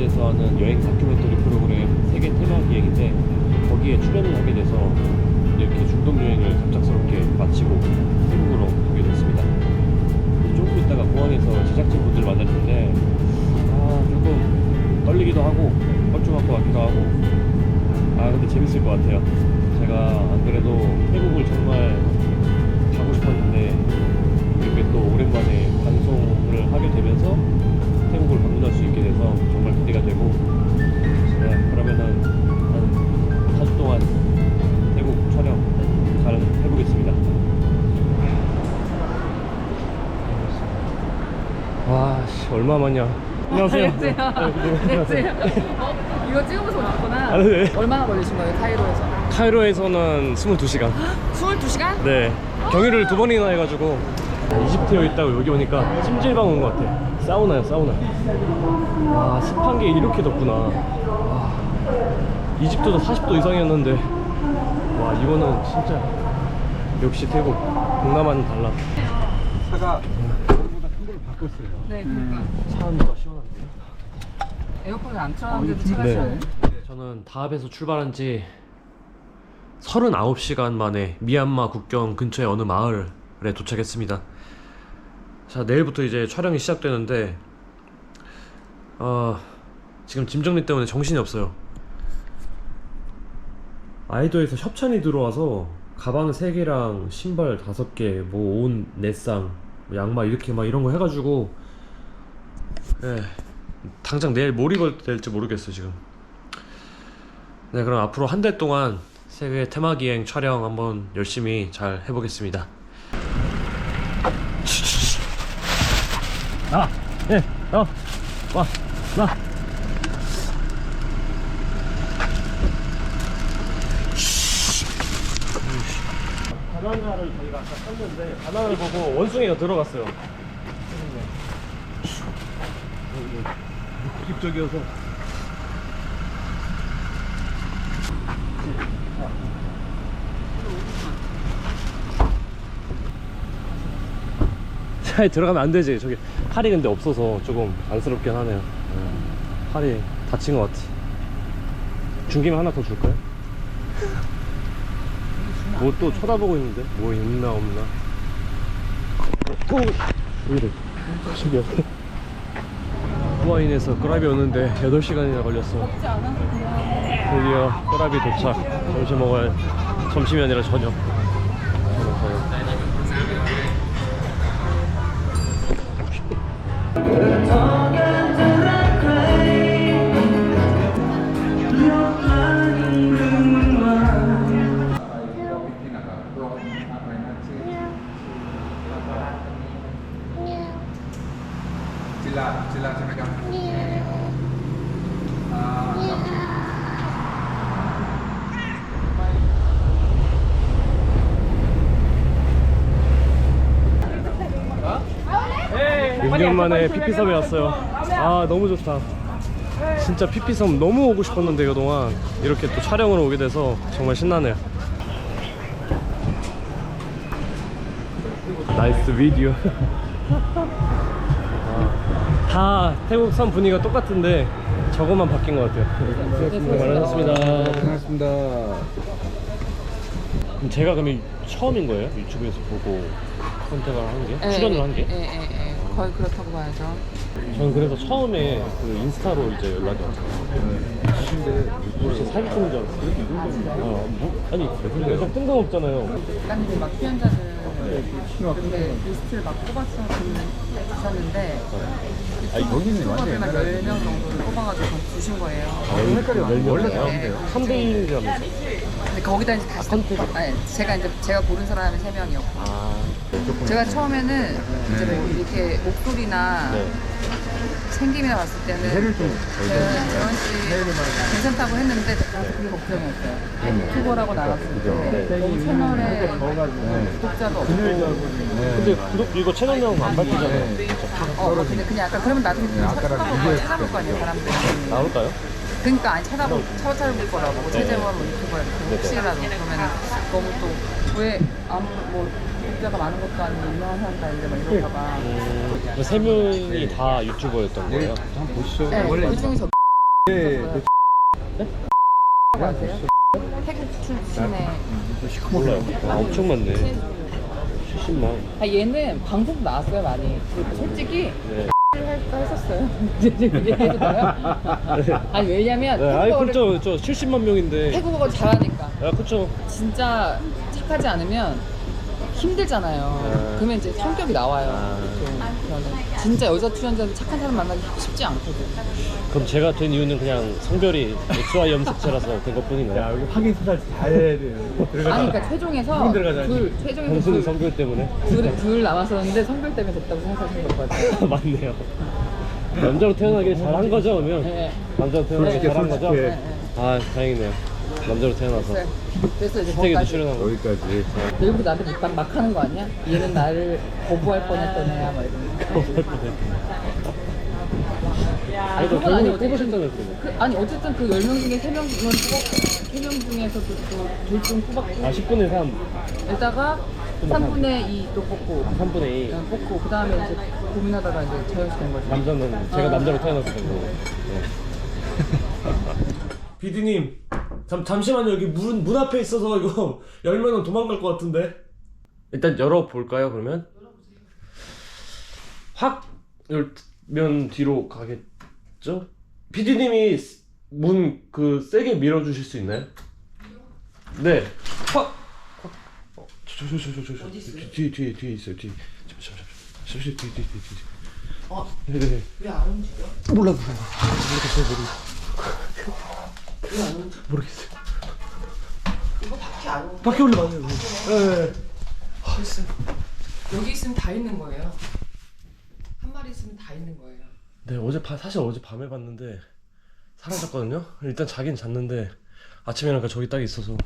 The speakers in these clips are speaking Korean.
아이도에서 하는 여행 다큐멘터리 프로그램 세계 테마 기획인데 거기에 출연을 하게 돼서 이렇게 중동 여행을 갑작스럽게 마치고 태국으로 오게 됐습니다. 조금 있다가 공항에서 제작진분들 만날 텐데 조금 떨리기도 하고 뻘쭘할 것 같기도 하고 근데 재밌을 것 같아요. 제가 안 그래도 태국을 정말 가고 싶었는데 이렇게 또 오랜만에 방송을 하게 되면서 태국을 방문할 수 있게 돼서 정말 기대가 되고 그러면은 한 4주 동안 태국 촬영 잘 해보겠습니다. 와, 씨, 얼마만이야. 안녕하세요. 안녕하세요. 이거 찍으면서 왔구나. 네. 얼마나 걸리신 거예요, 카이로에서? 카이로에서는 22시간. 22시간? 네. 경유를 2번이나 해가지고 이집트에 있다가 여기 오니까 찜질방 온 것 같아. 사우나요, 사우나. 와, 습한 게 이렇게 덥구나. 와, 이집트도 40도 이상이었는데 와, 이거는 진짜 역시 태국 동남아는 달라. 차가 저보다 큰 걸로 바꿨어요. 네, 그러니까. 차 안에가 시원한데요? 에어컨을 안 틀었는데도 차가 네. 시원해. 저는 다합에서 출발한 지 39시간 만에 미얀마 국경 근처의 어느 마을에 도착했습니다. 자, 내일부터 이제 촬영이 시작되는데 지금 짐 정리 때문에 정신이 없어요. 아이도에서 협찬이 들어와서 가방 3개랑 신발 5개, 뭐 옷 4쌍, 양말 이렇게 막 이런 거 해가지고 당장 내일 뭘 입어도 될지 모르겠어요 지금. 네, 그럼 앞으로 한 달 동안 세계 테마기행 촬영 한번 열심히 잘 해보겠습니다. 나와! 예! 나와! 와! 나와! 바나나를 저희가 아까 샀는데 바나나를 보고 원숭이가 들어갔어요. 묵직적이어서 차에 들어가면 안 되지. 저기 팔이 근데 없어서 조금 안쓰럽긴 하네요. 팔이 다친 것 같아. 중김에 하나 더 줄까요? 뭐 또 쳐다보고 있는데? 뭐 있나 없나? 왜 이래? 저기요. 후아인에서 끄라비 오는데 8시간이나 걸렸어. 드디어 끄라비 도착. 점심 먹어야 점심이 아니라 저녁. Cilaใช่ไหมครับ 6년 만에 피피섬에 왔어요. 너무 좋다. 진짜 피피섬 너무 오고 싶었는데 그동안 이렇게 또 촬영으로 오게 돼서 정말 신나네요. 나이스 비디오. 다 태국 섬 분위기가 똑같은데 저것만 바뀐 것 같아요. 고생하셨습니다. 반갑습니다. 그럼 제가 그러면 처음인 거예요? 유튜브에서 보고 선택을 한 게? 네, 출연을 한 게? 예. 거의 그렇다고 봐야죠. 저는 그래서 처음에 그 인스타로 이제 연락이 왔어요. 혹시 사기 치는 줄 알았어요? 아니 약간 뜬금없잖아요. 작가님이 막 출연자들 근데 리스트를 막 뽑아서 주셨는데 여기는 완전 유튜버들만 옛날에 10명 정도를 뽑아가지고 주신 거예요. 색깔이 원래 다른데요. 3대1이라면서. 근데 거기다 이제 다시 제가 고른 사람이 3명이었고 제가 처음에는 이제 뭐 이렇게 목소리나 네. 생김이나 봤을 때는 해를 좀 재원 씨 괜찮다고 했는데 그게 걱정이었어요. 유튜버라고 나갔을 때 너무 채널에 구독자도 없고 근데 이거 채널명 안 밝히잖아요. 근데 그냥 약간 그러면 나중에 찾아볼 거 아니에요, 사람들이. 나올까요? 그러니까 아니 찾아볼 거라고 최재원 유튜버 이렇게 혹시라도 그러면은 너무 또 왜 아무 뭐 구독자가 많은 것도 아니고 유명한 사람도 아닌데 막 이럴까봐. 세 명이 다 유튜버였던 거예요? 한번 보시죠. 네, 원래 그 중에서 그거 아세요? 태국 출신의 몰라요. 엄청 많네. 70만. 아 얘는 방송 나왔어요 많이. 솔직히 네. 할까 했었어요. 이제 얘기해도 돼요? 아니 왜냐면 네, 아이 태국어를 그쵸. 저 70만 명인데. 태국어를 잘하니까. 아 그쵸. 진짜 착하지 않으면 힘들잖아요. 그러면 이제 성격이 나와요. 좀 저는 진짜 여자 출연자들 착한 사람 만나기 쉽지 않거든. 그럼 제가 된 이유는 그냥 성별이 XY 염색체라서 된 것뿐인가요? 야, 여기 확인 수사 잘 해야 돼요. 아니 그러니까 최종에서 최종에서 단순히 성별 때문에? 둘 남았었는데 성별 때문에 됐다고 생각하시는 것 같아요. 맞네요. 남자로 태어나길 잘한 거죠, 그러면? 네. 남자로 태어나길 솔직해, 잘한 거죠? 솔직해. 네. 아, 다행이네요. 남자로 태어나서. 그래서 이제 스택에도 거기까지. 출연한 거. 여기까지. 일부러 나한테 막 하는 거 아니야? 얘는 나를 거부할 뻔했던 애야 막 이러면서. 아니 그래도 그건 아니고 결국은 뽑으셨다면서요? 아니 어쨌든 그 10명 중에 3명은 뽑았고 3명 중에서도 또 둘 중 뽑았고 아, 10분의 3. 에다가 3분의 2 또 뽑고 3분의 2. 뽑고 그 다음에 이제 고민하다가 이제 자연시 된 거지. 남자는, 제가 남자로 태어나서 된 거고. 네. 비디님, 잠시만요. 여기 문 앞에 있어서 이거 열면은 도망갈 것 같은데. 일단 열어볼까요, 그러면? 확 열면 뒤로 가겠죠? 비디님이 문 세게 밀어주실 수 있나요? 네. 확! 뒤에 있어요, 뒤에. 잠시만. 뒤에. 네네. 왜 안 움직여? 모르겠어요. 왜 안 움직여? 모르겠어요. 이거 밖에 안 움직여. 밖에 올려 맞아요. 네. 여기 있으면 다 있는 거예요. 한 마리 있으면 다 있는 거예요. 네, 사실 어제 밤에 봤는데 사라졌거든요. 일단 자긴 잤는데 아침에 일어나니까 저기 딱 있어서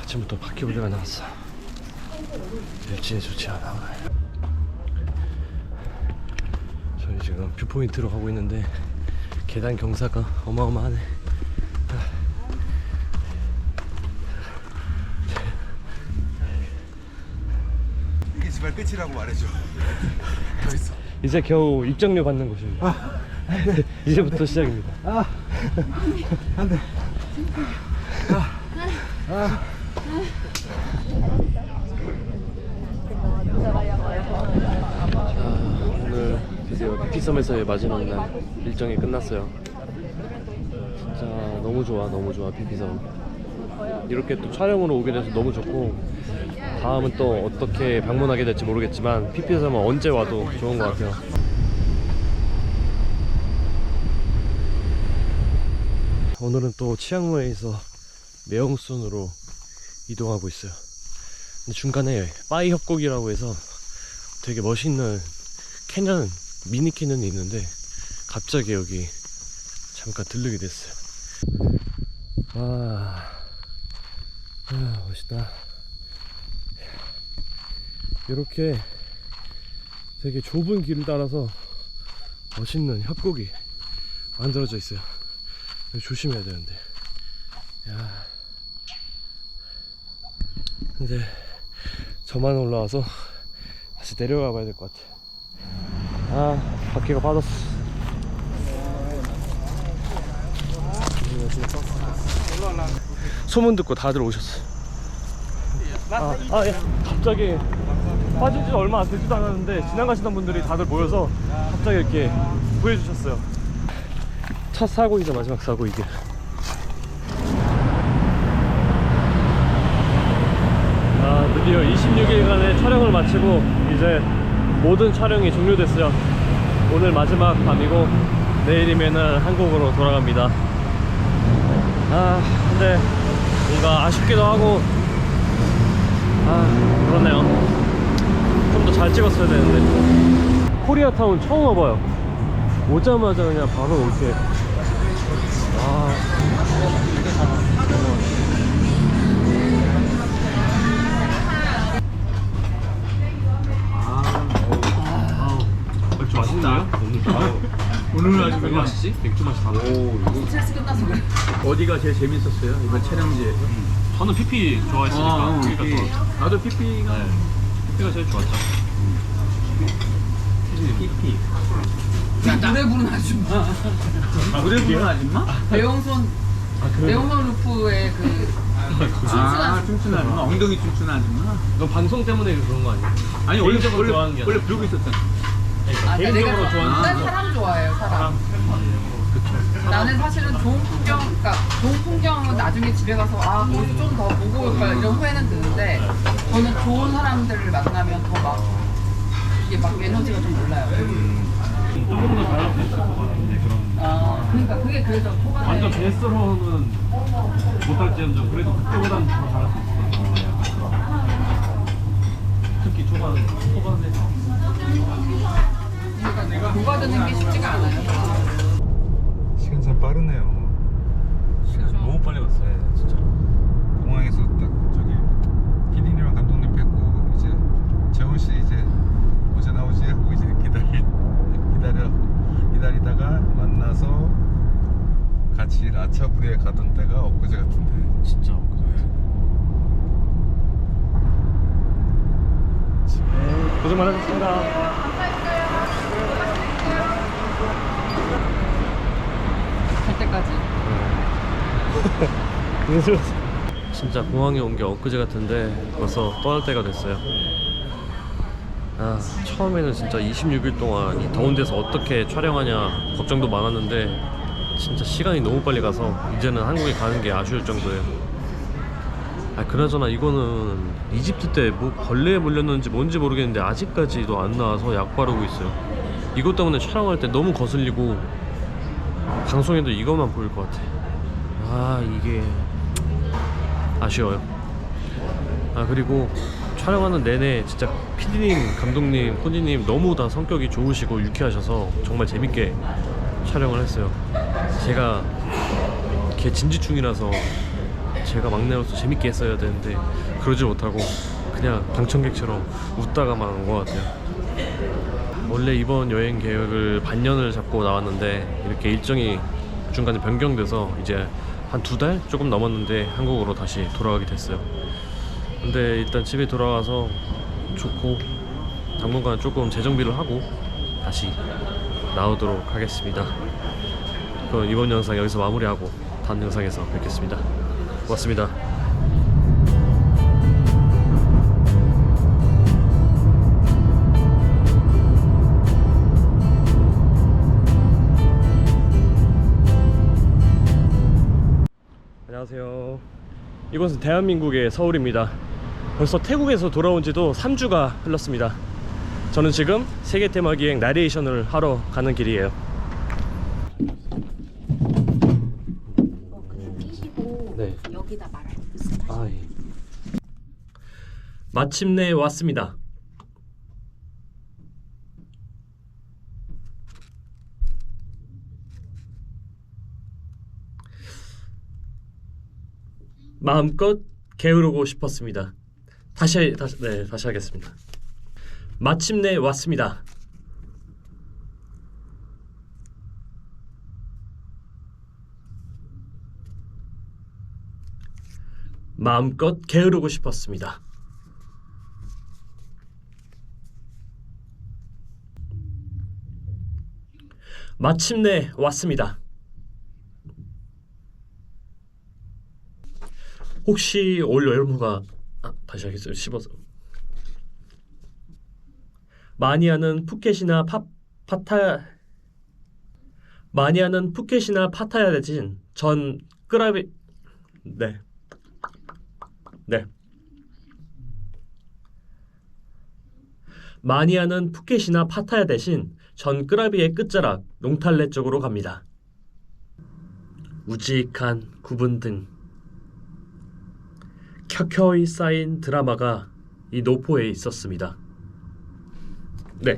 아침부터 바퀴벌레가 나왔어. 일진이 좋지 않아. 저희 지금 뷰포인트로 가고 있는데 계단 경사가 어마어마하네. 이게 제발 끝이라고 말해줘. 더 있어. 이제 겨우 입장료 받는 곳입니다. 이제부터 시작입니다. 안 돼. 오늘 드디어 피피섬에서의 마지막 날 일정이 끝났어요. 진짜 너무 좋아 피피섬. 이렇게 또 촬영으로 오게 돼서 너무 좋고 다음은 또 어떻게 방문하게 될지 모르겠지만 피피섬은 언제 와도 좋은 것 같아요. 오늘은 또 치앙마이에서 매형순으로 이동하고 있어요. 근데 중간에 빠이 협곡이라고 해서 되게 멋있는 캐년, 미니 캐년이 있는데 갑자기 여기 잠깐 들르게 됐어요. 멋있다. 이렇게 되게 좁은 길을 따라서 멋있는 협곡이 만들어져 있어요. 조심해야 되는데. 근데 저만 올라와서 다시 내려가 봐야 될 것 같아. 바퀴가 빠졌어. 소문 듣고 다들 오셨어. 예. 갑자기 빠진 지 얼마 안 되지도 않았는데 지나가시던 분들이 다들 모여서 갑자기 이렇게 구해주셨어요. 첫 사고이자 마지막 사고 이게. 드디어 26일간의 촬영을 마치고 이제 모든 촬영이 종료됐어요. 오늘 마지막 밤이고 내일이면은 한국으로 돌아갑니다. 근데 뭔가 아쉽기도 하고 그렇네요. 좀 더 잘 찍었어야 되는데. 코리아타운 처음 와봐요. 오자마자 그냥 바로 이렇게 맥주 맛있나요? 오늘 아주 왜 맛이지? 맥주 맛이 다르. 스트레스 끝나서 그래. 어디가 제일 재밌었어요? 이번 촬영지에서? 저는 PP 좋아했으니까 PP가 나도 PP가 PP가 제일 좋았죠. PP. 노래 부르는 아줌마. 노래 부르는 아줌마? 배영선 루프의 그 춤추는 아줌마? 엉덩이 춤추는 아줌마? 너 방송 때문에 그런 거 아니야? 아니 원래 개인적으로 좋아하는 게 원래 아니라. 부르고 있었잖아. 개인적으로 좋아하는 난 거. 사람 좋아해요, 사람. 나는 사실은 좋은 풍경, 그러니까 좋은 풍경은 나중에 집에 가서 거기서 좀 더 보고 올까 이런 후회는 드는데 저는 좋은 사람들을 만나면 더 막 이게 막 에너지가 좀 올라요. 조금 더 잘할 수 있을 것 같은데 그런. 그러니까 그게 그래서 초반에 완전 베스트로는 못할지언정 그래도 그때보다는 더 잘할 수 있을 것 같아요. 특히 초반에. 그러니까 녹아드는 게 쉽지가 않아요. 시간 참 빠르네요. 너무 빨리 갔어요, 진짜. 공항에서 딱 저기 피디님이랑 감독님 뵙고 이제 재원 씨 이제 언제 나오지 하고 이제 기다리다가 만나서 같이 라차부리에 가던 때가 엊그제 같은데. 진짜 고생 많으셨습니다. 갈 때까지. 진짜 공항에 온 게 엊그제 같은데 벌써 떠날 때가 됐어요. 처음에는 진짜 26일 동안 이 더운 데서 어떻게 촬영하냐 걱정도 많았는데 진짜 시간이 너무 빨리 가서 이제는 한국에 가는 게 아쉬울 정도예요. 그나저나 이거는 이집트 때 뭐 벌레에 물렸는지 뭔지 모르겠는데 아직까지도 안 나와서 약 바르고 있어요. 이것 때문에 촬영할 때 너무 거슬리고 방송에도 이것만 보일 것 같아. 이게 아쉬워요. 그리고 촬영하는 내내 진짜 PD님, 감독님, 코디님 너무 다 성격이 좋으시고 유쾌하셔서 정말 재밌게 촬영을 했어요. 제가 걔 진지충이라서 제가 막내로서 재밌게 했어야 되는데 그러지 못하고 그냥 방청객처럼 웃다가만 온 것 같아요. 원래 이번 여행 계획을 반년을 잡고 나왔는데 이렇게 일정이 중간에 변경돼서 이제 한 2달 조금 넘었는데 한국으로 다시 돌아가게 됐어요. 근데 일단 집에 돌아와서 좋고 당분간 조금 재정비를 하고 다시 나오도록 하겠습니다. 그럼 이번 영상 여기서 마무리하고 다음 영상에서 뵙겠습니다. 고맙습니다. 안녕하세요. 이곳은 대한민국의 서울입니다. 벌써 태국에서 돌아온 지도 3주가 흘렀습니다. 저는 지금 세계 테마 기행 나레이션을 하러 가는 길이에요. 끼시고 네. 여기다 말할 때 말씀하시면 예. 마침내 왔습니다. 마음껏 게으르고 싶었습니다. 다시 하겠습니다. 마침내 왔습니다. 마음껏 게으르고 싶었습니다. 마침내 왔습니다. 혹시 올 여름휴가 다시 하겠어요. 씹어서 많이 하는 푸켓이나 파타야 대신 전 끄라비 많이 하는 푸켓이나 파타야 대신 전 끄라비의 끝자락 농탈레 쪽으로 갑니다. 우직한 구분 등 켜켜이 쌓인 드라마가 이 노포에 있었습니다. 네.